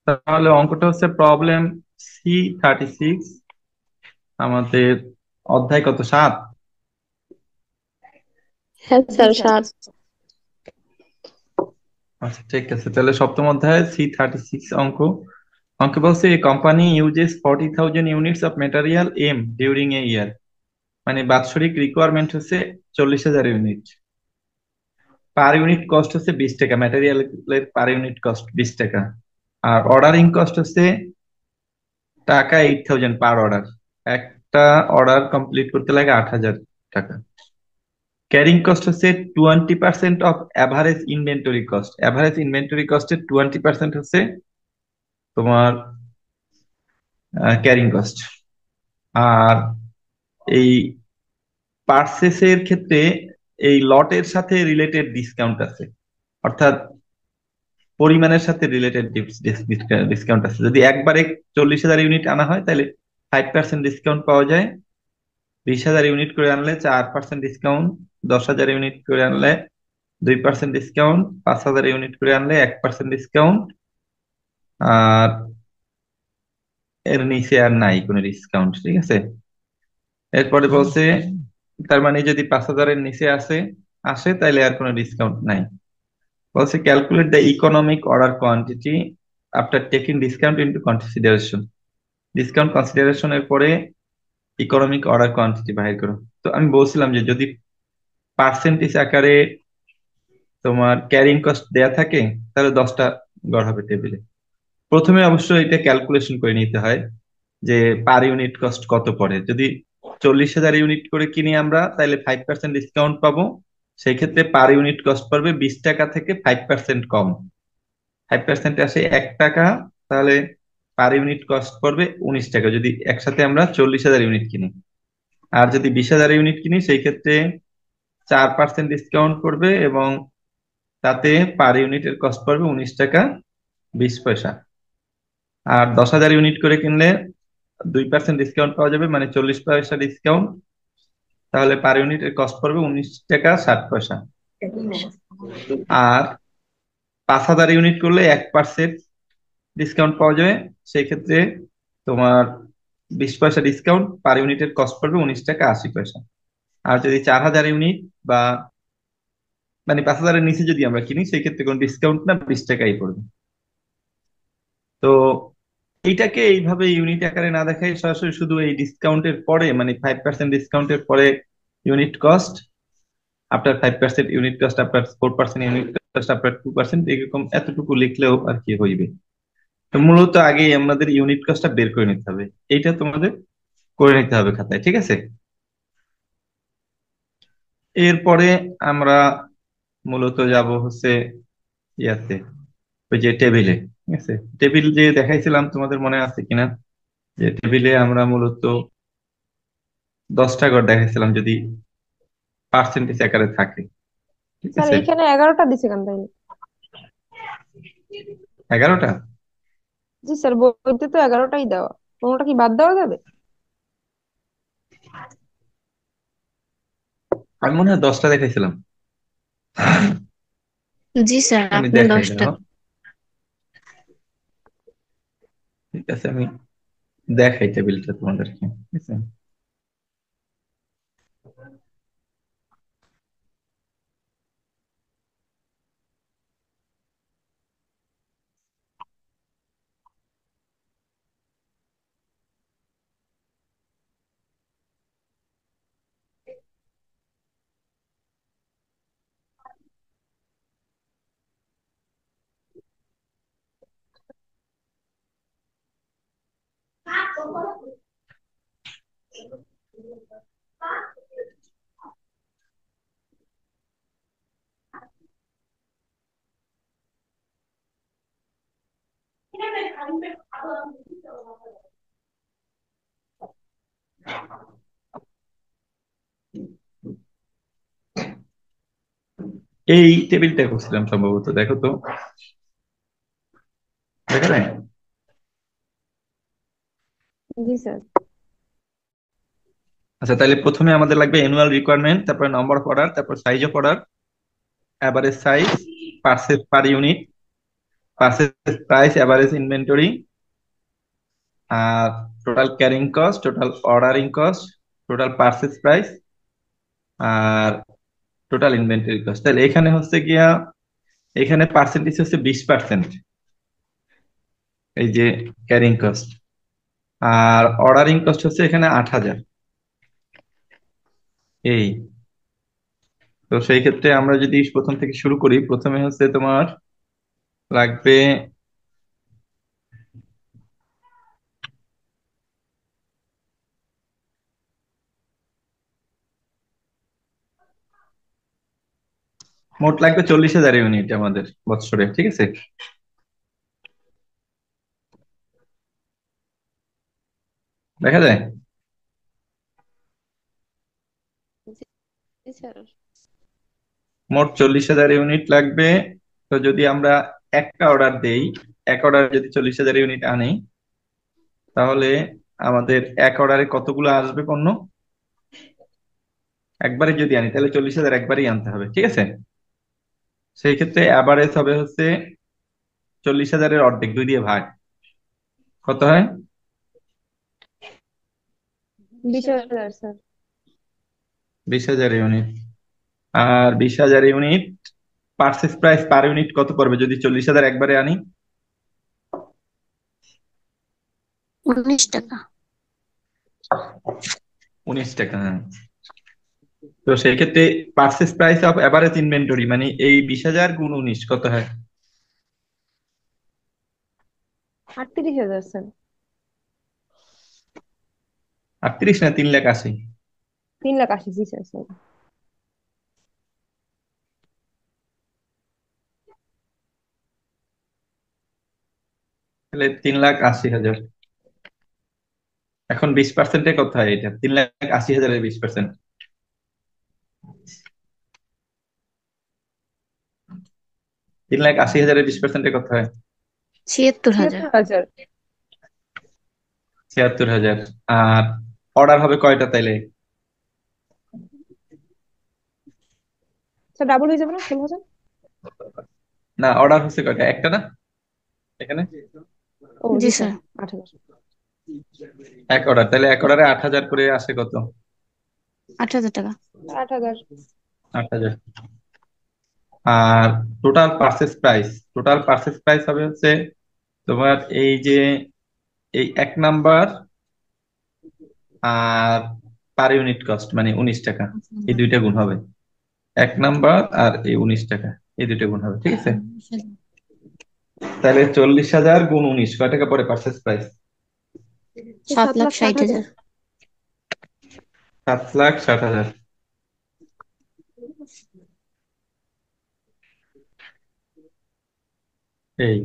তাহলে অঙ্কটা হচ্ছে প্রবলেম C36, আমাদের অধ্যায় কত, 7? হ্যাঁ স্যার, সাত। আচ্ছা ঠিক আছে, তাহলে সপ্তম অধ্যায় C36 অঙ্ক। অঙ্কে বলছে a company uses 40,000 units of material M during a year. মানে বাৎসরিক রিকোয়ারমেন্ট হচ্ছে 40,000 ইউনিট। পার ইউনিট কস্ট হচ্ছে 20 টাকা, ম্যাটেরিয়ালের পার ইউনিট কস্ট 20 টাকা। আর অর্ডারিং কস্ট হচ্ছে টাকা 8,000 পার অর্ডার। একটা অর্ডার কমপ্লিট করতে লাগে 8,000 টাকা। ক্যারিং কস্ট হচ্ছে 20% of average inventory cost. Average inventory কস্টের 20% হচ্ছে তোমার ক্যারিং কস্ট। আর এই পার্সেসের ক্ষেত্রে এই লটের সাথে রিলেটেড ডিসকাউন্ট আছে, অর্থাৎ পরিমাণের সাথে রিলেটেড ডিসকাউন্ট আছে। যদি একবারে 40,000 ইউনিট আনা হয় তাহলে 5% ডিসকাউন্ট পাওয়া যায়। 20,000 ইউনিট করে আনলে 4% ডিসকাউন্ট। 10,000 ইউনিট করে আনলে 2% ডিসকাউন্ট। 5,000 ইউনিট করে আনলে 1% ডিসকাউন্ট। আর এর নিচে আর নাই কোনো ডিসকাউন্ট, ঠিক আছে। এরপরে বলছে তার মানে যদি 5,000-এর নিচে আসে আসে তাহলে আর কোনো ডিসকাউন্ট নাই। বলছে calculate the economic order quantity after taking discount into consideration. Discount কনসিডারেশনের পরে ইকোনমিক অর্ডার কোয়ান্টিটি বাহির করো। তো আমি বলছিলাম যে যদি পার্সেন্টেজ আকারে তোমার ক্যারিং কস্ট দেয়া থাকে তাহলে 10টা গড় হবে টেবিলে। প্রথমে অবশ্যই এটা ক্যালকুলেশন করে নিতে হয় যে পার ইউনিট কস্ট কত পড়ে। যদি 40,000 ইউনিট করে কিনি আমরা তাহলে 5% ডিসকাউন্ট পাবো। সেই ক্ষেত্রে পার ইউনিট কস্ট পড়বে 20 টাকা থেকে 5% কম। 5% আসে 1 টাকা, তাহলে পার ইউনিট কস্ট পড়বে 19 টাকা যদি একসাথে আমরা 40,000 ইউনিট কিনি। আর যদি 20,000 ইউনিট কিনি সেই ক্ষেত্রে 4% ডিসকাউন্ট পড়বে এবং তাতে পার ইউনিটের কস্ট পড়বে 19 টাকা 20 পয়সা। আর 10,000 ইউনিট করে কিনলে 2% ডিসকাউন্ট পাওয়া যাবে, মানে 40 পয়সা ডিসকাউন্ট। তাহলে পার ইউনিটের কস্ট পড়বে 19 টাকা 60 পয়সা। আর 5,000 ইউনিট করলে 1% ডিসকাউন্ট পাওয়া যাবে। সেই ক্ষেত্রে তোমার 20 পয়সা ডিসকাউন্ট, পার ইউনিটের কস্ট পড়বে 19 টাকা 80 পয়সা। আর যদি 4,000 ইউনিট বা মানে 5,000-এর নিচে যদি আমরা কিনি সেই ক্ষেত্রে কোনো ডিসকাউন্ট না, 20 টাকাই পড়বে। তো এইটাকে এইভাবে ইউনিট আকারে না দেখাই সরাসরি শুধু এই ডিসকাউন্টের পরে, মানে 5% ডিসকাউন্টের পরে unit cost, after 5% unit cost, after 4% unit cost, after 2%, এরকম এতটুকু লিখলেও আর কি হইবে। তো মূলত আগে আমাদের ইউনিট কস্টটা বের করে নিতে হবে। এইটা তোমাদের করে নিতে হবে খাতায়, ঠিক আছে। এরপরে আমরা মূলত যাব হচ্ছে ইয়াতে, ওই যে টেবিলে, ঠিক আছে। টেবিল যে দেখাইছিলাম তোমাদের মনে আছে কিনা, যে টেবিলে আমরা মূলত 10টা ঘর দেখাইছিলাম যদি পার্সেন্টেজ আকারে থাকে, ঠিক স্যার আছে। এইখানে 11টা দিছে কেন তাইলে? 11টা? জি স্যার, বইতে তো 11টাই দেওয়া। কোনোটা কি বাদ দেওয়া যাবে? আমি মনে হয় 10টা দেখাইছিলাম। জি স্যার, আমি আপনি দেখাই 10টা। দাও, ঠিক আছে, আমি দেখাই টেবিলটা তোমাদেরকে, ঠিক আছে। এই টেবিলটা করছিলাম সম্ভবত, দেখো তো, দেখা যায়। জি স্যার। আচ্ছা, তাহলে প্রথমে আমাদের লাগবে অ্যানুয়াল রিকোয়ারমেন্ট, তারপর নম্বর অফ অর্ডার, তারপর size of order, average size, purchase per unit, purchase price, average inventory, আর total carrying cost, total ordering cost, total purchase price, আর টোটাল ইনভেন্টরি কস্ট। তাহলে এখানে হচ্ছে গিয়া, এখানে পার্সেন্টেজ হচ্ছে 20%, এই যে ক্যারিং কস্ট। আর অর্ডারিং কস্ট হচ্ছে এখানে 8,000। এই, তো সেই ক্ষেত্রে আমরা যদি প্রথম থেকে শুরু করি, প্রথমে হচ্ছে তোমার লাগবে, মোট লাগবে 40,000 ইউনিট আমাদের বছরে, ঠিক আছে? দেখা যায় জি স্যার। মোট 40,000 ইউনিট লাগবে। তো যদি আমরা একটা অর্ডার দেই, এক অর্ডার যদি 40,000 ইউনিট আনি, তাহলে আমাদের এক অর্ডারে কতগুলো আসবে পণ্য? একবারে যদি আনি তাহলে 40,000 একবারই আনতে হবে, ঠিক আছে? সেই ক্ষেত্রে অ্যাভারেজ হবে হচ্ছে 40,000-এর অর্ধেক, 2 দিয়ে ভাগ, কত হয়? 20,000 স্যার। 20,000 ইউনিট। আর 20,000 unit purchase price per unit কত পড়বে যদি 40,000 একবারে আনি? 19 টাকা। 19 টাকা, হ্যাঁ। তো সেই ক্ষেত্রে purchase price of average inventory মানে এই 20,000 গুণ 19 কত হয়? 38,000 স্যার। 38 না 3,80,000? 3,80,000, জি স্যার স্যার। তাহলে 3,80,000। এখন 20%-এ কত হয় এটা? 3,80,000-এর 20%, 3,80,000-এর 20%-এ কত হয়? 76,000। 76,000। 76,000। আর অর্ডার হবে কয়টা তাইলে? স্যার ডাবল হয়ে যাবে না, 16,000? না, অর্ডার হচ্ছে কয়টা? একটা না এখানে? ও জি জি স্যার, স্যার। 8,000। এক অর্ডার, তাহলে এক অর্ডারে 8,000 করে আসে কত? 8,000 টাকা। 8,000। 8,000। আর total purchase price, total purchase price হবে হচ্ছে তোমার এই যে এই এক নাম্বার আর পার ইউনিট কস্ট মানে 19 টাকা, এই দুইটা গুণ হবে। এক নাম্বার আর এই 19 টাকা, এই দুইটা গুণ হবে, ঠিক আছে? তাহলে 40,000 গুণ 19 কয় টাকা পরে পারচেজ প্রাইস? সাত সাত লাখ লাখ ষাট ষাট হাজার হাজার 7,60,000। এই,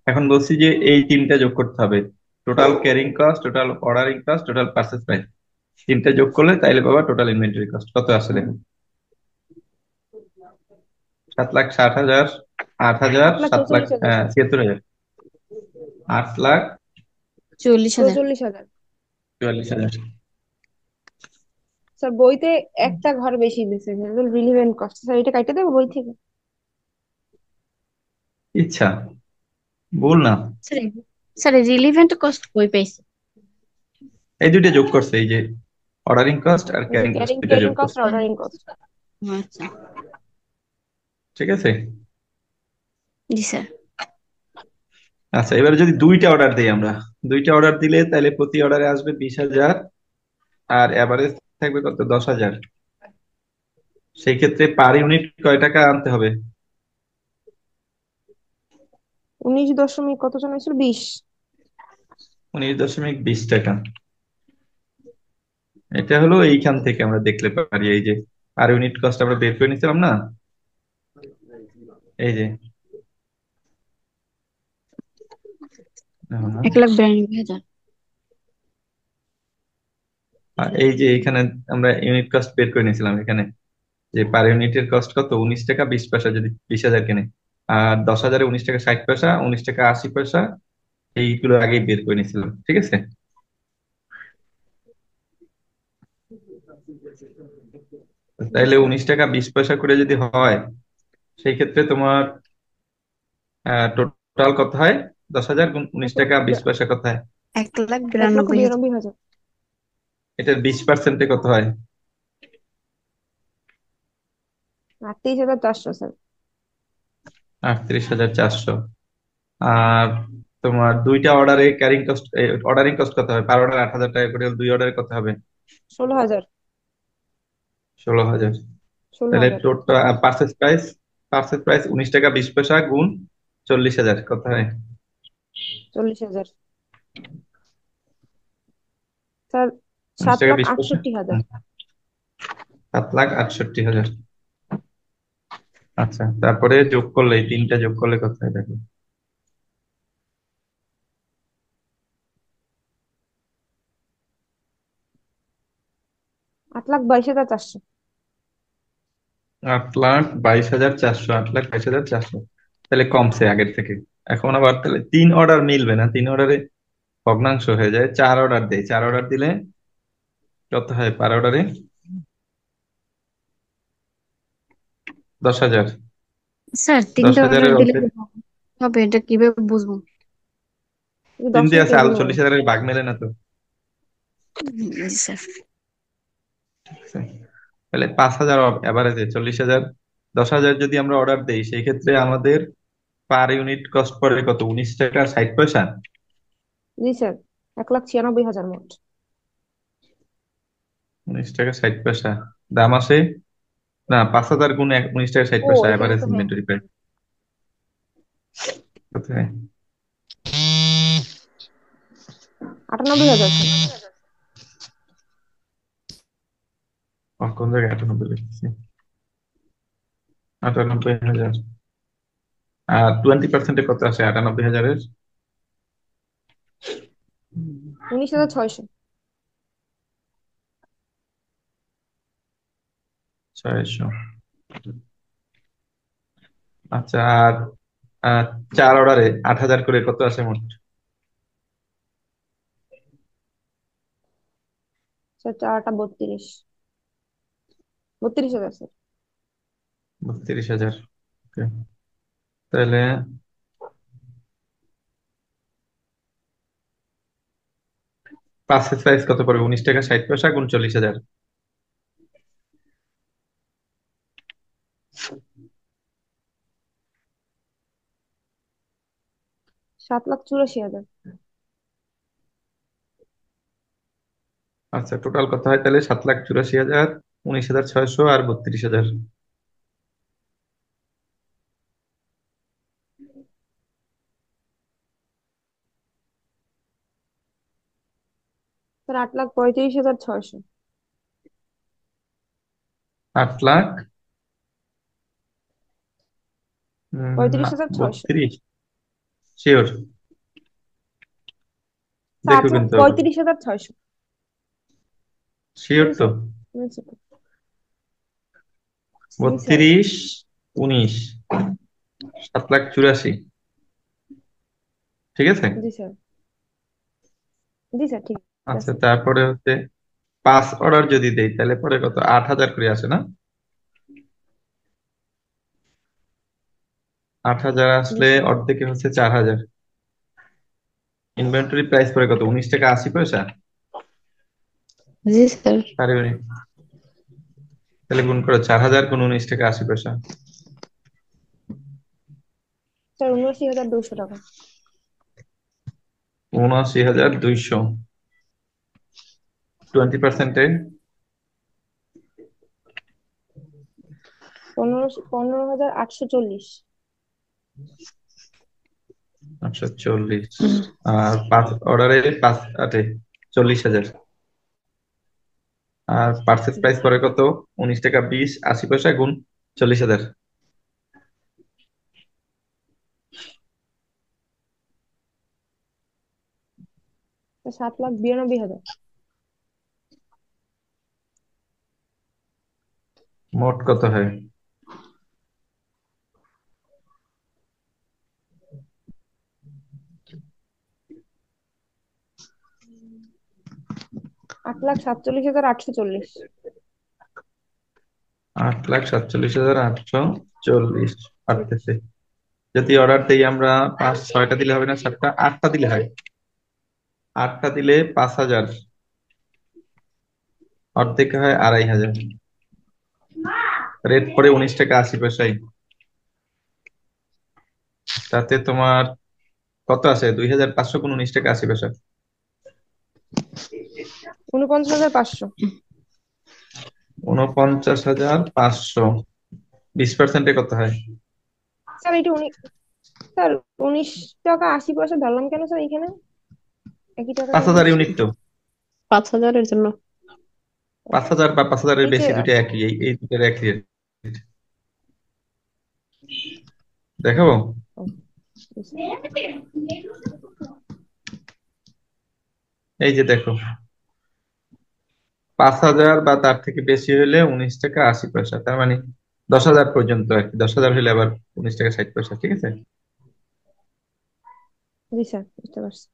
এখন বলছি যে এই তিনটা যোগ করতে হবে, total carrying cost, total ordering cost, total purchase price. তিনটা যোগ করলে তাইলে পাবা টোটাল ইনভেন্টরি কস্ট কত আসলে। 7,60,000, 8,000, 8,40,000 স্যার। 7,76,000, 40,000। 44,000। 8,44,000। স্যার বইতে একটা ঘর বেশি দিছে, রিলিভেন্ট কস্ট, স্যার এটা কাইটে দেবো বই থেকে? ইচ্ছা, ভুল না। স্যার স্যার রিলিভেন্ট কস্ট কই পাইছে? এই দুইটা যোগ করছে, এই যে অর্ডারিং কস্ট আর এই যে ক্যারিং কস্ট ক্যারিং দুইটা ক্যারিং যোগ কস্ট করছে, আর অর্ডারিং কস্ট। আচ্ছা। ঠিক আছে? জি স্যার। আচ্ছা, এবারে যদি দুইটা অর্ডার দিই আমরা, দুইটা অর্ডার দিলে তাহলে প্রতি অর্ডারে আসবে 20,000, আর এভারেজ থাকবে কত? 10,000। সেই ক্ষেত্রে পার ইউনিট কয় টাকা আনতে হবে? 19 দশমিক কত জন হয়েছিল, 20। 19.20 টাকা। এটা হলো এইখান থেকে আমরা দেখলে পারি, এই যে পার ইউনিট কস্ট আমরা বের করে নিছিলাম না, এই যে 1,92,000। এই যে এখানে আমরা ইউনিট কস্ট বের করে নিয়েছিলাম এখানে, যে পার ইউনিটের কস্ট কত? 19 টাকা 20 পয়সা যদি 20,000 কেনে, আর 10,000-এ 19 টাকা 60 পয়সা, 19 টাকা 80 পয়সা, এইগুলো আগেই বের করে নিয়েছিলাম, ঠিক আছে? তাইলে 19 টাকা 20 পয়সা করে যদি হয়, সেই ক্ষেত্রে তোমার টোটাল কত হয়? 10,000 গুণ উনিশ এক টাকা লক্ষ বিশ পয়সা কত হয়? 1,92,000। 1,92,000। এটার 20% কত হয়? 38,400 স্যার। 38,400। আর তোমার দুইটা অর্ডারে অর্ডারিং কস্ট কত হবে? পার অর্ডার 8,000 টাকা করে হলে দুই অর্ডারে কত হবে? 16,000। 16,000। ষোলো তাহলে হাজার টোটাল পার্চেস প্রাইস 19 টাকা 20 পয়সা গুণ 40,000 কত হয়? 40,000 স্যার। উনিশ সাত টাকা লাখ বিশ পয়সা আটষট্টি হাজার হুম, 7,68,000। আচ্ছা, তারপরে যোগ করলে এই তিনটা যোগ করলে কত হয় দেখো। 8,22,400। 8,22,400, 8,22,400। তাহলে কমছে আগের থেকে। এখন আবার তাহলে 3 অর্ডার মিলবে না, 3 অর্ডারে ভগ্নাংশ হয়ে যায়। 4 অর্ডার দেয়, 4 অর্ডার দিলে কত হয় পার অর্ডারে? 10,000। স্যার দশ 3টা অর্ডার হাজারের দিলে অর্ধেক। কি হবে, এটা কিভাবে বুঝবো? তিন 10 দিয়ে দিয়ে আছে, কে আলো গুণ হবে? 40,000-এর ভাগ মেলে না তো। জি স্যার। তাহলে 5,000 এভারেজে 40,000। 10,000 যদি আমরা অর্ডার দেই সেই ক্ষেত্রে আমাদের পার ইউনিট কস্ট পড়ে কত? 19 টাকা 60 পয়সা। জি স্যার। 1,96,000 মোট। 19 টাকা 60 পয়সা দাম আসে না। 5,000 গুণ 19 টাকা 60 পয়সা এখানে এভারেজ তো হ্যাঁ, ইনভেন্টরি প্রাইস কত হয়? 98,000 স্যার। কোন জায়গায় 98 লিখছি? 98,000। আর 20% কত আসে 98,000-এর? 19,600। 600। আচ্ছা, আর আহ, 4 অর্ডারে 8,000 করে কত আসে মোট? স্যার 4টা 32,000 স্যার। 32,000। ওকে। তাহলে পাঁচের প্রাইস কত পড়বে? 19 টাকা 60 পয়সা গুণ 40,000। 7,84,000। আচ্ছা, টোটাল কত হয় তাহলে? 7,84,000, 19,600 আর 32,000। স্যার 8,35,600। 8 লাখ 35,600। 32। শিওর? স্যার দেখো আট লাখ কিন্তু আবার। পঁয়ত্রিশ হাজার ছয়শো শিওর জি তো? স্যার। জি স্যার। জি স্যার। 32, 19, 7,84,000। ঠিক আছে। জি স্যার। জি স্যার ঠিক আচ্ছা, আছে। তারপরে হচ্ছে 5 অর্ডার যদি দেই তাহলে পরে কত? 8,000 করে আসে না? 8,000 জি আসলে স্যার। অর্ধেকে হচ্ছে 4,000। ইনভেন্টরি প্রাইস পড়ে কত? 19 টাকা 80 পয়সা জি স্যার। Per unit. তাহলে গুণ করো 4,000 গুণ 19 টাকা 80 পয়সা। স্যার 79,200 টাকা। 79,200। 20%-এ 15,000,840। 840। আর 5 অর্ডারে 5 8-এ 40,000। আর পার্চেস জি প্রাইস স্যার। পড়ে কত? 19 টাকা 20 80 পয়সা গুণ 40,000। স্যার 7,92,000। মোট কত হয়? 8,47,840। 8,47,840 চল্লিশ। আসতেছে। যদি অর্ডার দেই আমরা, 5-6টা দিলে হবে না, 7টা 8টা দিলে হয়। 8টা দিলে 5,000, অর্ধেক হয় 2,500। রেট পড়ে 19 টাকা 80 পয়সায়। তাতে তোমার কত আছে? 2,500 গুণ 19 টাকা 80 পয়সা, 49,500। 49,500। 20%-এ কত হয়? স্যার এটা স্যার 19 টাকা 80 পয়সা ধরলাম কেন স্যার এখানে? একই টাকা কেন 5,000 হচ্ছে? ইউনিট তো। 5,000-এর জন্য। 5,000 বা 5,000-এর এই যে বেশি, দুইটা একই, এই দুটোর একই rate। দেখাবো। ও, বুঝছি। এই যে দেখো, 5,000 বা তার থেকে বেশি হলে 19 টাকা 80 পয়সা, তার মানে 10,000 পর্যন্ত আর কি। 10,000 হলে আবার 19 টাকা 60 পয়সা, ঠিক আছে? জি স্যার, বুঝতে পারছি।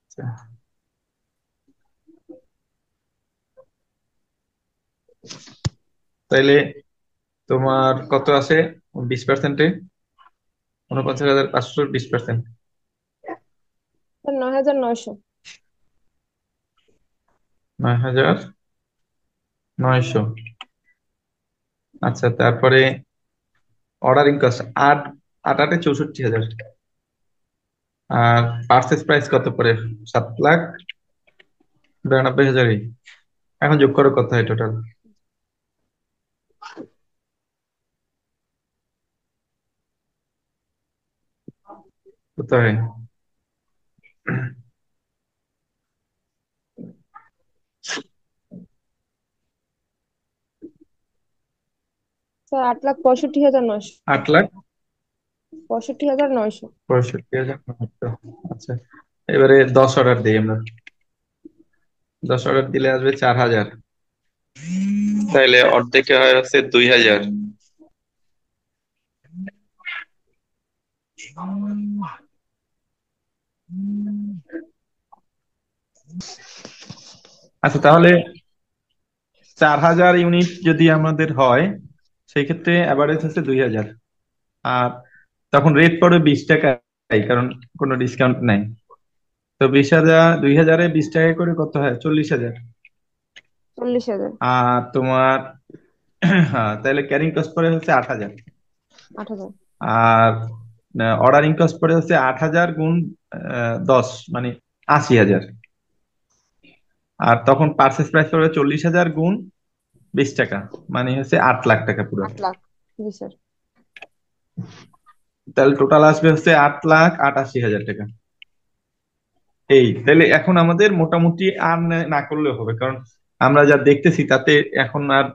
আচ্ছা, তাইলে তোমার কত আছে 20%-এ? 49,500 20%। স্যার 9,900। 9,900। আচ্ছা, তারপরে অর্ডারিং কস্ট 8 8 64,000। আর পার্চেস প্রাইস কত পড়ে? 7,92,000। এখন যোগ করো কত হয় টোটাল? কত হয়? স্যার 8,65,900। 65,900। 8,65,900। আচ্ছা, এবারে 10 অর্ডার দিই আমরা। 10 অর্ডার দিলে আসবে 4,000। তাইলে অর্ধেকে হয় হচ্ছে 2,000। আচ্ছা, তাহলে 4,000 ইউনিট যদি আমাদের হয়, সেই ক্ষেত্রে অ্যাভারেজ হচ্ছে 2,000। আর তখন রেট পড়বে 20 টাকাই, কারণ কোনো ডিসকাউন্ট নাই। তো 20,000, 2,000-এ 20 টাকা করে কত হয়? 40,000। 40,000। আর তোমার হ্যাঁ, তাহলে ক্যারিং কস্ট পড়ে হচ্ছে 8,000। 8,000। আর অর্ডারিং কস্ট পড়ে হচ্ছে 8,000 গুণ 10, মানে 80,000। আর তখন পার্চেস প্রাইস পড়বে 40,000 গুণ 20 টাকা, মানে হচ্ছে 8 লাখ টাকা পুরো। 8 লাখ। জি স্যার। তাহলে টোটাল আসবে হচ্ছে 8,88,000 টাকা। এই তাহলে এখন আমাদের মোটামুটি আর না করলেও হবে, কারণ আমরা যা দেখতেছি তাতে এখন আর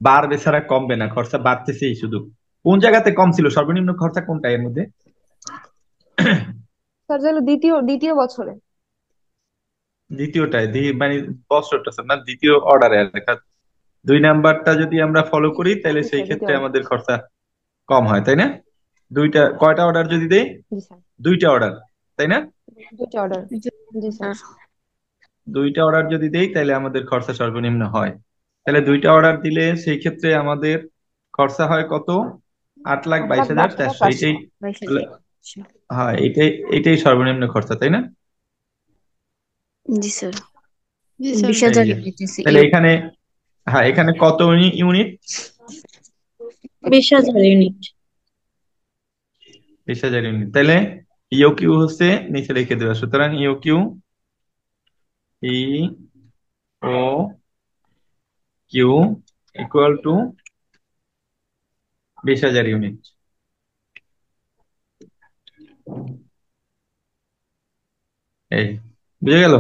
বাড়বে ছাড়া কমবে না, খরচা বাড়তেছেই শুধু। কোন জায়গাতে কম ছিল? সর্বনিম্ন খরচা কোনটা এর মধ্যে? স্যার তাহলে দ্বিতীয় দ্বিতীয় বছরে। দ্বিতীয়টায় মানে বছরটা স্যার না, দ্বিতীয় অর্ডারে আর লেখা। 2 নাম্বারটা যদি আমরা ফলো করি তাহলে জি সেই স্যার, দ্বিতীয় ক্ষেত্রে অর্ডার। আমাদের খরচা কম হয়, তাই না? কয়টা অর্ডার যদি দেই? জি স্যার। 2টা অর্ডার, তাই না? দুইটা অর্ডার। জি স্যার। 2টা অর্ডার যদি দেই তাহলে আমাদের খরচা সর্বনিম্ন হয়। তাহলে 2টা অর্ডার দিলে সেই ক্ষেত্রে আমাদের খরচা হয় কত? আট লাখ আট বাইশ লাখ হাজার বাইশ হাজার চারশো চারশো এইটাই। হ্যাঁ, এইটাই সর্বনিম্ন খরচা, তাই না? জি স্যার। জি স্যার। স্যার, 20,000 এই যে, নিতেছি তাহলে এখানে, হ্যাঁ, এখানে কত ইউনিট? 20,000 ইউনিট। 20,000 ইউনিট। তাহলে ইউ কিউ হচ্ছে নিচে রেখে দেওয়া, সুতরাং U Q, E O Q equal to 20,000 unit. এই বুঝে গেল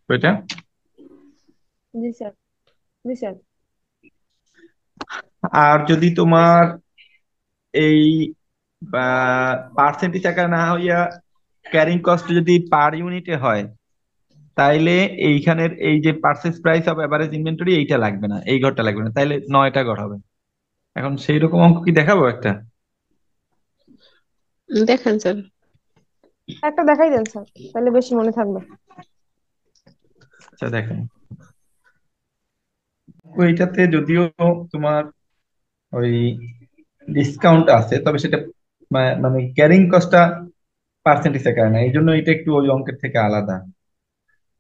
ওইটা? জি স্যার। জি স্যার। আর যদি তোমার এই পার্সেন্টেজ আকারে না হইয়া ক্যারিং কস্ট যদি পার ইউনিটে হয়, তাইলে এইখানের এই যে purchase price of average inventory, এইটা লাগবে না, এই ঘরটা লাগবে না, তাইলে 9টা ঘর হবে। এখন সেই রকম অঙ্ক কি দেখাবো একটা? দেখেন স্যার। একটা দেখাই দেন স্যার, তাহলে বেশি মনে থাকবে। আচ্ছা দেখেন, এইটাতে যদিও তোমার ওই ডিসকাউন্ট আছে, তবে সেটা মানে ক্যারিং কস্টটা পার্সেন্টেজ আকারে না, এই জন্য এটা একটু ওই অঙ্কের থেকে আলাদা।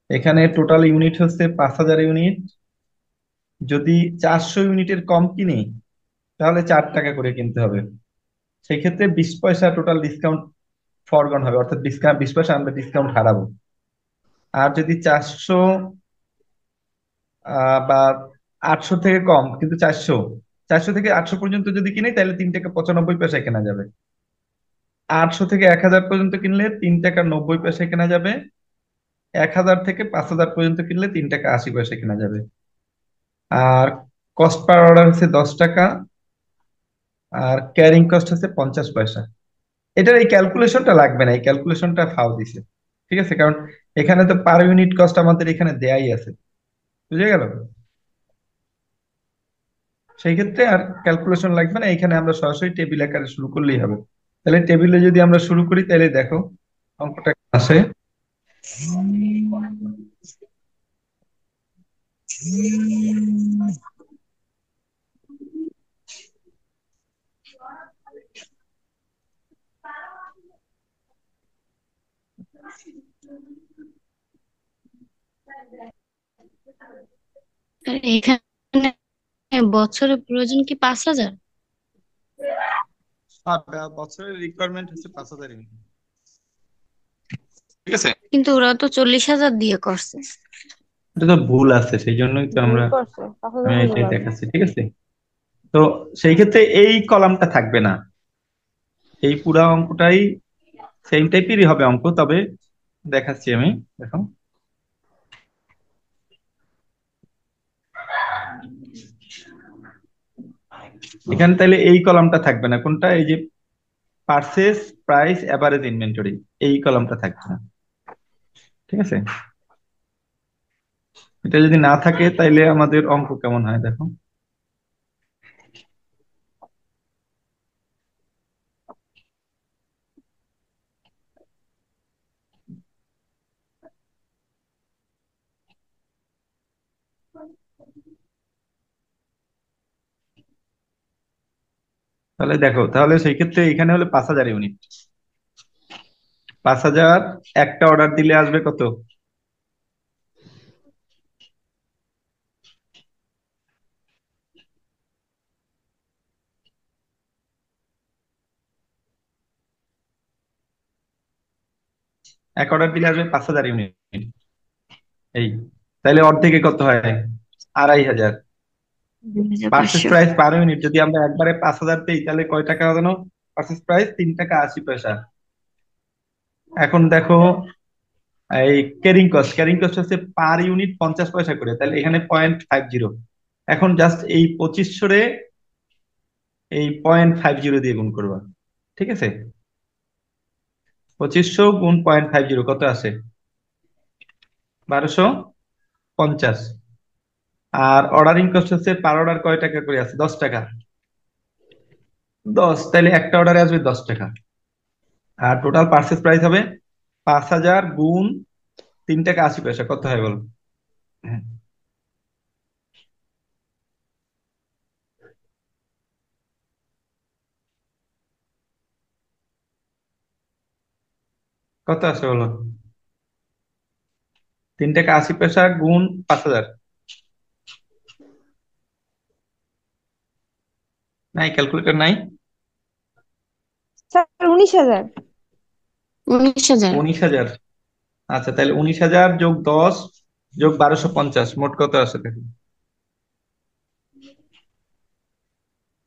এখানে টোটাল ইউনিট হচ্ছে 5,000 ইউনিট। যদি 400 ইউনিটের কম কিনি তাহলে 4 টাকা করে কিনতে হবে। সেই ক্ষেত্রে 20 পয়সা টোটাল ডিসকাউন্ট ফরগন হবে, অর্থাৎ ডিসকাউন্ট 20 পয়সা আমরা ডিসকাউন্ট হারাবো। আর যদি 400 বা 800 থেকে কম কিন্তু 400, 400 থেকে 800 পর্যন্ত যদি কিনি তাহলে 3 টাকা 95 পয়সায় কেনা যাবে। 800 থেকে 1,000 পর্যন্ত কিনলে 3 টাকা 90 পয়সায় কেনা যাবে। 1,000 থেকে 5,000 পর্যন্ত কিনলে 3 টাকা 80 পয়সায় কেনা যাবে। আর কস্ট পার অর্ডার হচ্ছে 10 টাকা, আর ক্যারিং কস্ট হচ্ছে 50 পয়সা। এটার এই ক্যালকুলেশনটা লাগবে না, এই ক্যালকুলেশনটা ফাও দিছে। ঠিক আছে, কারণ এখানে তো পার ইউনিট কস্ট আমাদের এখানে দেয়াই আছে, বুঝে গেল? সেই ক্ষেত্রে আর ক্যালকুলেশন লাগবে না, এখানে আমরা সরাসরি টেবিল আকারে শুরু করলেই হবে। তাহলে টেবিলে যদি আমরা শুরু করি তাহলে দেখো অঙ্কটা আসে। আর এখানে বছরে প্রয়োজন কি 5,000? আর বছরের রিকোয়ারমেন্ট হচ্ছে 5,000 ইউনিট। ঠিক আছে, কিন্তু ওরা তো 40,000 দিয়ে করছে। এটা তো ভুল আছে, সেই জন্যই তো ভুল আমরা করছে, 5,000 আমি কেন এটাই লাগবে? দেখাচ্ছি। ঠিক আছে, তো সেই ক্ষেত্রে এই কলামটা থাকবে না, এই পুরা অঙ্কটাই সেম টাইপেরই হবে অঙ্ক, তবে দেখাচ্ছি আমি। দেখো এখানে তাহলে এই কলামটা থাকবে না, কোনটা? এই যে পারচেস প্রাইস এভারেজ ইনভেন্টরি, এই কলামটা থাকবে না। ঠিক আছে, এটা যদি না থাকে তাইলে আমাদের অঙ্ক কেমন হয় দেখো। তাহলে দেখো, তাহলে সেই ক্ষেত্রে এখানে হলো 5,000 ইউনিট। 5,000 একটা অর্ডার দিলে আসবে কত? এক অর্ডার দিলে আসবে 5,000 ইউনিট। এই তাহলে অর্ধেকে কত হয়? 2,500। পার্চেস 2,500। প্রাইস পার ইউনিট যদি আমরা একবারে 5,000 দিই তাহলে কয় টাকা হবে? পার্চেস প্রাইস 3 টাকা 80 পয়সা। এখন দেখো এই ক্যারিং কস্ট হচ্ছে পার ইউনিট 50 পয়সা করে, তাহলে এখানে 0.50। এখন জাস্ট এই 2500 রে এই 0.50 দিয়ে গুণ করবা। ঠিক আছে, 2500 গুণ 0.50 কত আসে? 1,250। আর অর্ডারিং কস্ট হচ্ছে পার অর্ডার কয় টাকা করে আছে? 10 টাকা। 10, তাহলে একটা অর্ডারে আসবে 10 টাকা। আর টোটাল পার্চেস প্রাইস হবে 5,000 গুণ 3 টাকা 80 পয়সা, কত হয় বলো? হ্যাঁ, কত আসে বলো? 3 টাকা 80 পয়সা গুণ 5,000। নাই, ক্যালকুলেটর নাই? স্যার 19,000। 19,000। 19,000। আচ্ছা, তাহলে 19,000 যোগ 10 যোগ 1,250 মোট কত আসে দেখো।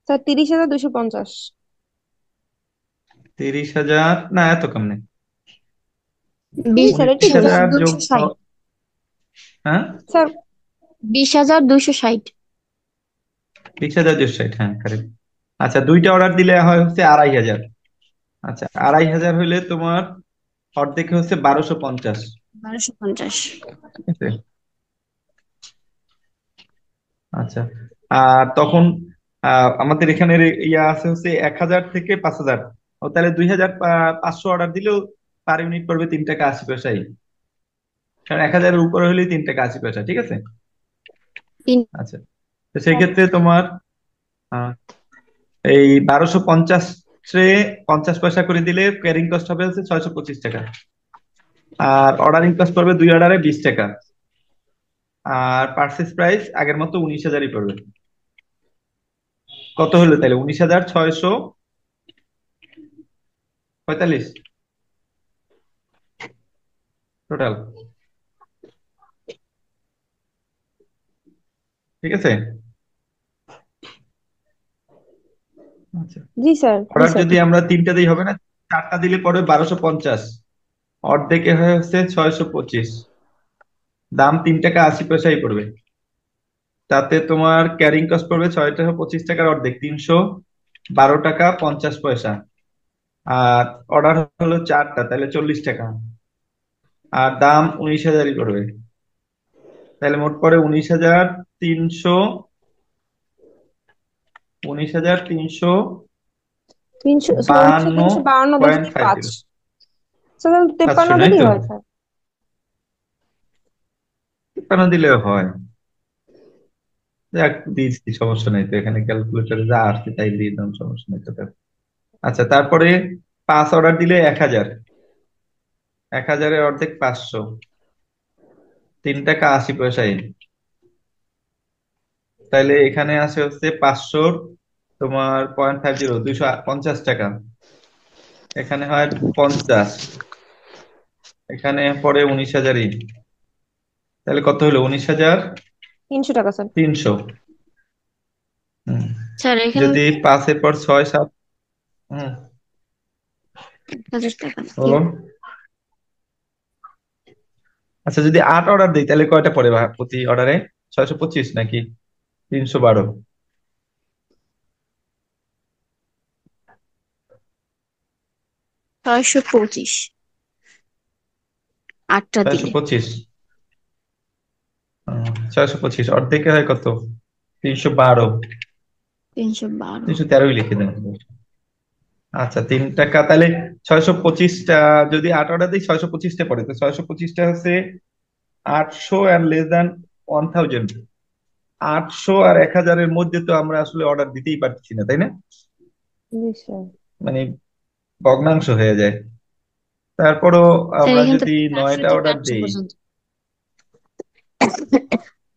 স্যার 30,250। 30,000 না, এত কম নেই। স্যার একটু উনিশ 20,000 বেশি। হাজার যোগ 260। হ্যাঁ, স্যার 20,260। 20,260, হ্যাঁ কারেক্ট। আচ্ছা, দুইটা অর্ডার দিলে হয় হচ্ছে 2,500। আচ্ছা, 2,500 হইলে তোমার অর্ধেক হচ্ছে 1,250। 1,250। ঠিক আছে, আচ্ছা। আর তখন আমাদের এখানে ইয়া আছে হচ্ছে 1,000 থেকে 5,000। ও তাহলে 2,500 অর্ডার দিলেও পার ইউনিট পড়বে 3 টাকা 80 পয়সাই, কারণ 1,000-এর উপরে হলেই 3 টাকা 80 পয়সা। ঠিক আছে, তিন। আচ্ছা। তো সেই ক্ষেত্রে তোমার এই 1250 ট্রে 50 পয়সা করে দিলে ক্যারিং কস্ট হবে হচ্ছে 625 টাকা। আর অর্ডারিং কস্ট পড়বে 2 অর্ডারে 20 টাকা। আর পার্চেস প্রাইস আগের মতো 19,000ই পড়বে। কত হলো তাহলে? 19,645 টোটাল। ঠিক আছে। আচ্ছা, জি স্যার, জি অর্ডার স্যার। যদি আমরা 3টা দিই হবে না? 4টা দিলে পড়বে 1250, অর্ধেকে হয়ে হচ্ছে 625, দাম 3 টাকা 80 পয়সাই পড়বে। তাতে তোমার ক্যারিং কস্ট পড়বে 625 টাকার অর্ধেক, 312 টাকা 50 পয়সা। আর অর্ডার হলো 4টা, তাহলে 40 টাকা। আর দাম 19,000ই পড়বে। তাহলে মোট পড়ে 19,300 বাহান্ন 352 দশমিক 5। 5 স্যার তাহলে 500 53 নাই দিলেই তো? হয় স্যার। 53 দিলেও হয়। যাক, দিয়েছি, সমস্যা নাই তো, এখানে ক্যালকুলেটরে যা আসছে তাই দিয়ে দাম, সমস্যা নাই তো তার। আচ্ছা, তারপরে 5 অর্ডার দিলে 1,000, 1,000-এর অর্ধেক 500, 3 টাকা 80 পয়সায়। তাইলে এখানে আসে হচ্ছে 500, তোমার 0.50, 250 টাকা। এখানে হয় 50, এখানে পরে 19,000ই। তাহলে কত হলো? 300 টাকা স্যার। 19,300। স্যার এখানে যদি 5-এর পর 6, 7। হুম, 1,000 টাকা নাকি? বলো। আচ্ছা, যদি 8 অর্ডার দিই তাহলে কয়টা পড়ে প্রতি অর্ডারে? 625 নাকি 312? 625, 8টা ছয়শো দিলে। পঁচিশ 625 অর্ধেকে হয় কত? 312। 312। 313ই লিখে দেন। আচ্ছা, 3 টাকা তাহলে 625টা, যদি 8 অর্ডার দিই 625টা পড়ে, তো 625টা হচ্ছে 800 আর লেস দ্যান 1,000। 800 আর 1,000-এর মধ্যে তো আমরা আসলে অর্ডার দিতেই পারছি না, তাই না? জি স্যার। মানে ভগ্নাংশ হয়ে যায়। তারপরও স্যার আমরা এখানে তো যদি 400 9টা থেকে অর্ডার 800 দেই, পর্যন্ত।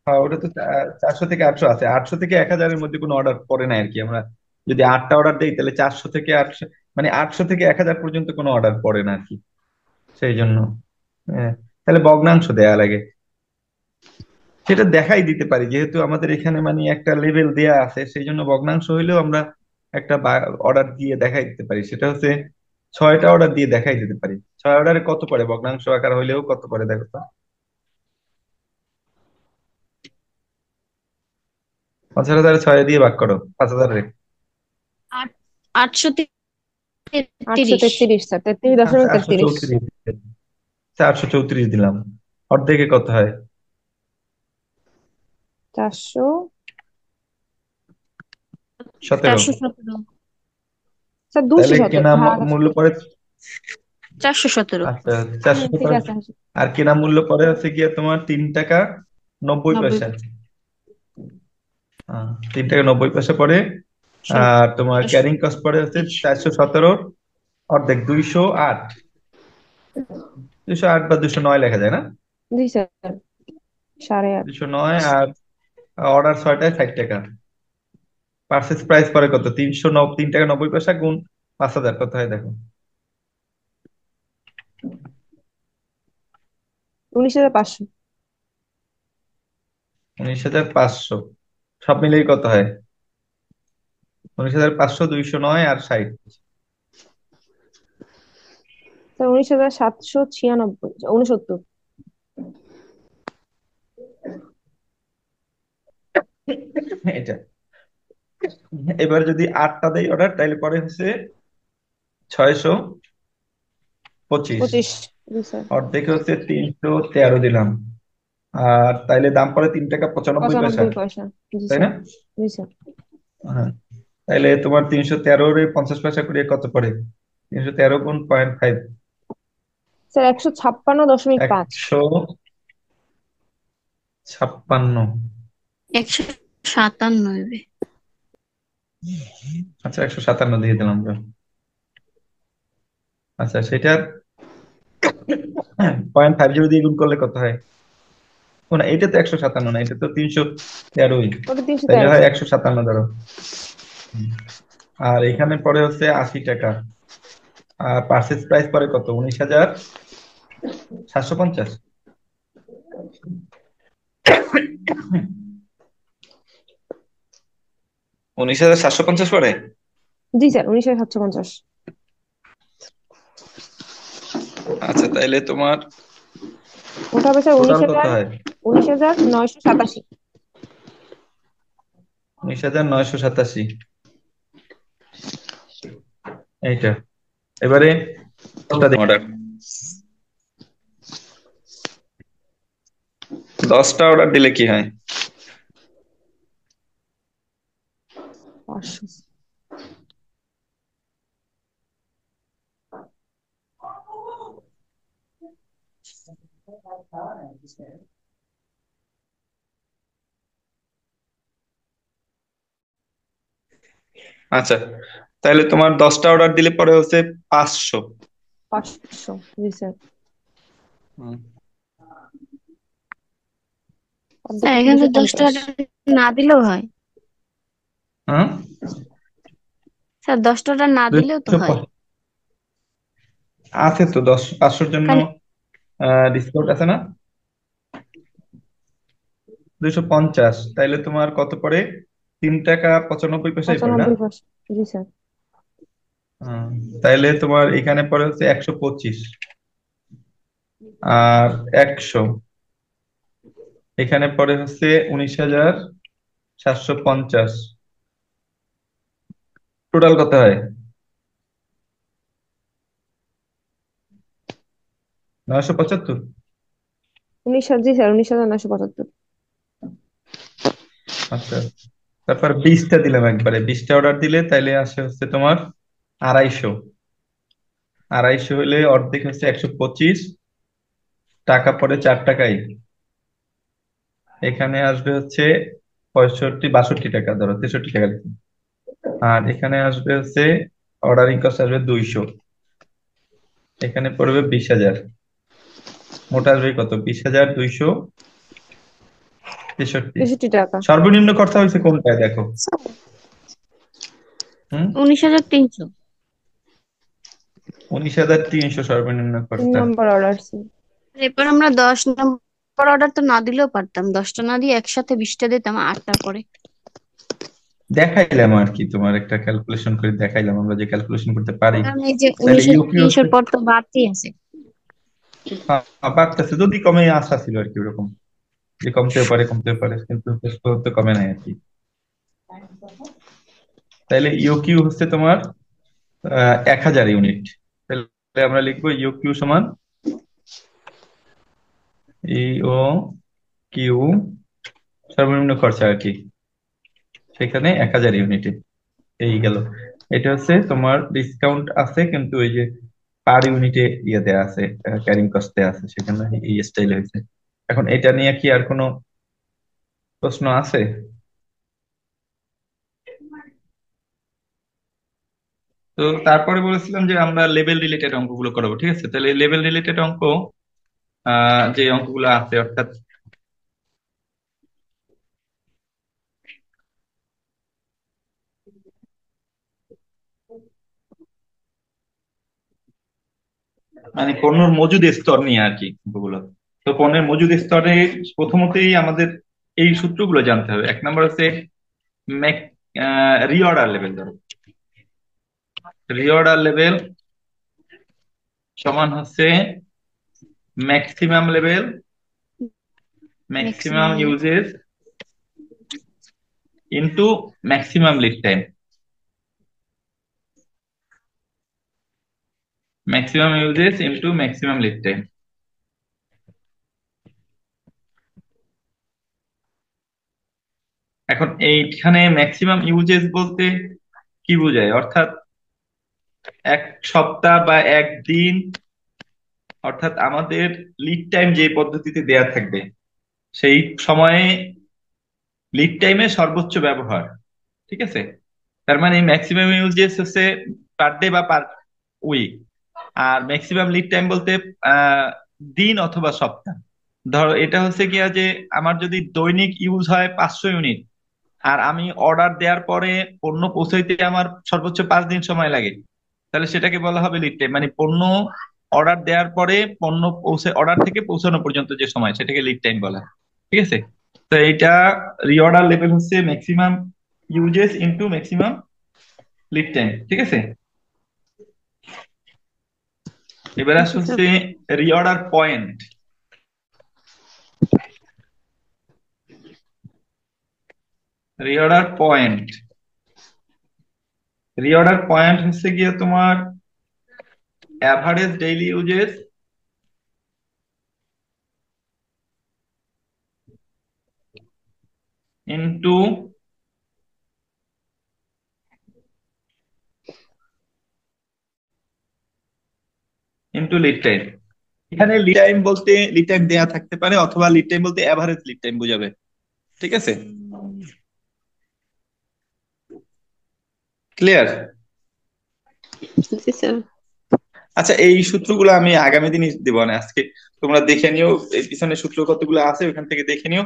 ওটা তো 400 থেকে 800 আছে, 800 থেকে 1,000-এর মধ্যে কোনো অর্ডার পড়ে না আর কি। আমরা যদি 8টা অর্ডার দেই তাহলে 400 থেকে 800, মানে 800 থেকে 1,000 পর্যন্ত কোনো অর্ডার পড়ে না আর কি। সেই জন্য হ্যাঁ, তাহলে ভগ্নাংশ দেয়া লাগে। সেটা দেখাই দিতে পারি, যেহেতু আমাদের এখানে মানে একটা লেভেল দেয়া আছে, সেই জন্য ভগ্নাংশ হইলেও আমরা একটা অর্ডার দিয়ে দেখাই দিতে পারি। সেটা হচ্ছে 6টা অর্ডার দিয়ে দেখাই দিতে পারি। 6 অর্ডারে কত পড়ে ভগ্নাংশ আকার হইলেও কত পড়ে দেখো তো। 50,000 6 দিয়ে ভাগ করো, 5,000। 833। 833 স্যার, তেত্রিশ আচ্ছা, দশমিক আটশো তেত্রিশ চৌত্রিশ 434 দিলাম, অর্ধেকে কত হয়? 400। 17। 417। স্যার তাহলে 217 কেনা ভাগ আছে। মূল্য পড়ে। 417। আচ্ছা, হ্যাঁ, 417। ঠিক আছে। আর কেনা মূল্য পড়ে হচ্ছে গিয়ে তোমার 3 টাকা 90 পয়সা। 90। 3 টাকা 90 পয়সা পড়ে। আর তোমার ক্যারিং কস্ট পড়ে হচ্ছে 417, অর্ধেক 208। 208 বা 209 লেখা যায় না? জি স্যার, 8.5। 209। আর অর্ডার 6টায় 60 টাকা। পার্চেস প্রাইস পরে কত? 3 টাকা 90 পয়সা গুণ 5,000, কত হয় দেখো? 19,500। 19,500। সব মিলিয়ে কত হয়? 19,500, 209 আর 60। স্যার 19,796, 69। এটা এবার যদি 8টা দেই অর্ডার, তাহলে পরে হচ্ছে 625, 25। জি স্যার। অর্ধেক হচ্ছে 313 দিলাম। আর তাইলে দাম পড়ে 3 টাকা 95 পয়সা, 95 পয়সা। জি তাই স্যার। না? জি স্যার। হ্যাঁ, তাইলে তোমার 313-রে 50 পয়সা করে কত পড়ে? 313 গুণ 0.5, স্যার 156.5। 156। 157 হবে। আচ্ছা 157 দিয়ে দিলাম আমরা। আচ্ছা সেটার 0.50 দিয়ে গুণ করলে কত হয়? ও না, এটা তো 157 না, এটা তো 313। ওটা তিনশো তাইলে তেরো হয় 157 ধরো। হুম। আর এখানে পরে হচ্ছে 80 টাকা। আর পার্চেস প্রাইস পরে কত? 19,750। 19,750 পরে। জি স্যার, 19,750। আচ্ছা তাইলে তোমার ওটা হবে স্যার টোটাল কত হয়? 19,987। 19,987, এইটা। এবারে 10টা অর্ডার দিলে কি হয়? 500। আচ্ছা তাহলে তোমার 10টা অর্ডার দিলে পরে হচ্ছে 500। 500, জি স্যার। হুম। অর্ধেক স্যার হচ্ছে এখানে তো 250। 10 টাকা না দিলেও হয়। হ্যাঁ, স্যার 10 টাকা না দিলেও তো 200 হয়। আছে তো, 500-র জন্য কারণ ডিসকাউন্ট আছে না? 250, তাইলে তোমার কত পড়ে? 3 টাকা 95 পয়সায় পড়ে না? 95 পয়সা, জি স্যার। হুম, তাইলে তোমার এখানে পড়ে হচ্ছে 125। আর 100 এখানে পড়ে হচ্ছে 19,750। টোটাল কত হয়? 975। জি স্যার, 19,975। আচ্ছা, তারপর 20টা দিলাম একবারে, 20টা অর্ডার দিলে তাইলে আসে হচ্ছে তোমার 250। 250 হলে অর্ধেক হচ্ছে 125 টাকা, পরে 4 টাকাই। এখানে আসবে হচ্ছে 65 62 টাকা, ধরো 63 টাকা লিখি। আর এখানে আসবে হচ্ছে অর্ডারিং কস্ট আসবে 200। এখানে পড়বে 20,000। মোট আসবে কত? 20,263। 63 টাকা। সর্বনিম্ন খরচা হয়েছে কোনটায় দেখো? হুম, 19,300। 19,300 সর্বনিম্ন 3 খরচা। নম্বর অর্ডার স্যার। এরপর আমরা 10 নম্বর অর্ডার তো না দিলেও পারতাম, 10টা না দিয়ে একসাথে 20টা দিতাম 8টার পরে। দেখাইলাম আর কি, তোমার একটা ক্যালকুলেশন করে দেখাইলাম আমরা যে ক্যালকুলেশন করতে পারি। কারণ এই যে তাহলে ইউকিউ 19,300 হচ্ছে, পর তো বাড়তি আছে। বাড়তেছে, যদি কমে আশা ছিল আর কি ওরকম, যে কমতেও পারে কিন্তু শেষ পর্যন্ত কমে নাই আর কি। তাহলে ইউকিউ হচ্ছে তোমার 1,000 ইউনিট। তাহলে আমরা লিখবো ইউকিউ সমান ইও কিউ, সর্বনিম্ন খরচা আর কি, সেখানে 1,000 ইউনিটে। এই গেল। এটা হচ্ছে তোমার ডিসকাউন্ট আছে কিন্তু ওই যে পার ইউনিটে ইয়ে দেয়া আছে, ক্যারিং কস্ট দেয়া আছে, সেখানে এই স্টাইল হয়েছে। এখন এটা নিয়ে কি আর কোনো প্রশ্ন আছে? তো তারপরে বলেছিলাম যে আমরা লেভেল রিলেটেড অঙ্কগুলো করাবো, ঠিক আছে? তাহলে লেভেল রিলেটেড অঙ্ক, যে অঙ্কগুলো আছে, অর্থাৎ মানে পণ্যের মজুদ স্তর নিয়ে আর কি অঙ্কগুলো। তো পণ্যের মজুদ স্তরে প্রথমতেই আমাদের এই সূত্রগুলো জানতে হবে। 1 নম্বর হচ্ছে রিঅর্ডার লেভেল। ধরো রিঅর্ডার লেভেল সমান হচ্ছে maximum level, maximum maximum. Uses into maximum lead time. Maximum uses into maximum lead time. এখন এইখানে ম্যাক্সিমাম ইউজেস বলতে কি বোঝায়? অর্থাৎ 1 সপ্তাহ বা একদিন, অর্থাৎ আমাদের লিড টাইম যে পদ্ধতিতে দেয়া থাকবে সেই সময়ে লিড টাইমে সর্বোচ্চ ব্যবহার, ঠিক আছে? তার মানে ম্যাক্সিমাম ইউজেস হচ্ছে পার ডে বা পার উইক, আর ম্যাক্সিমাম লিড টাইম বলতে আহ দিন অথবা সপ্তাহ। ধরো এটা হচ্ছে গিয়া যে আমার যদি দৈনিক ইউজ হয় 500 ইউনিট, আর আমি অর্ডার দেওয়ার পরে পণ্য পৌঁছাইতে আমার সর্বোচ্চ 5 দিন সময় লাগে, তাহলে সেটাকে বলা হবে লিড টাইম। মানে পণ্য অর্ডার দেওয়ার পরে পণ্য পৌঁছে অর্ডার থেকে পৌঁছানো পর্যন্ত যে সময়, সেটাকে লিড টাইম বলা হয়। ঠিক আছে? তো এইটা রিঅর্ডার লেভেল হচ্ছে maximum uses into maximum lead time. ঠিক আছে? এবার আসে আচ্ছা স্যার। হচ্ছে reorder point. Reorder point reorder point হচ্ছে গিয়ে তোমার average daily uses into lead time. এখানে লিড টাইম বলতে লিড টাইম দেয়া থাকতে পারে, অথবা লিড টাইম বলতে অ্যাভারেজ লিড টাইম বোঝাবে। ঠিক আছে? ক্লিয়ার? জি স্যার। আচ্ছা, এই সূত্রগুলো আমি আগামী দিনই দিব না, আজকে তোমরা দেখে নিও। এই পিছনে সূত্র কতগুলো আছে ওখান থেকে দেখে নিও,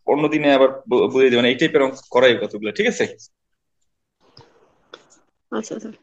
অন্যদিনে আবার বুঝিয়ে দেবেন। এই টাইপের অঙ্ক করাই কতগুলো। ঠিক আছে? আচ্ছা স্যার।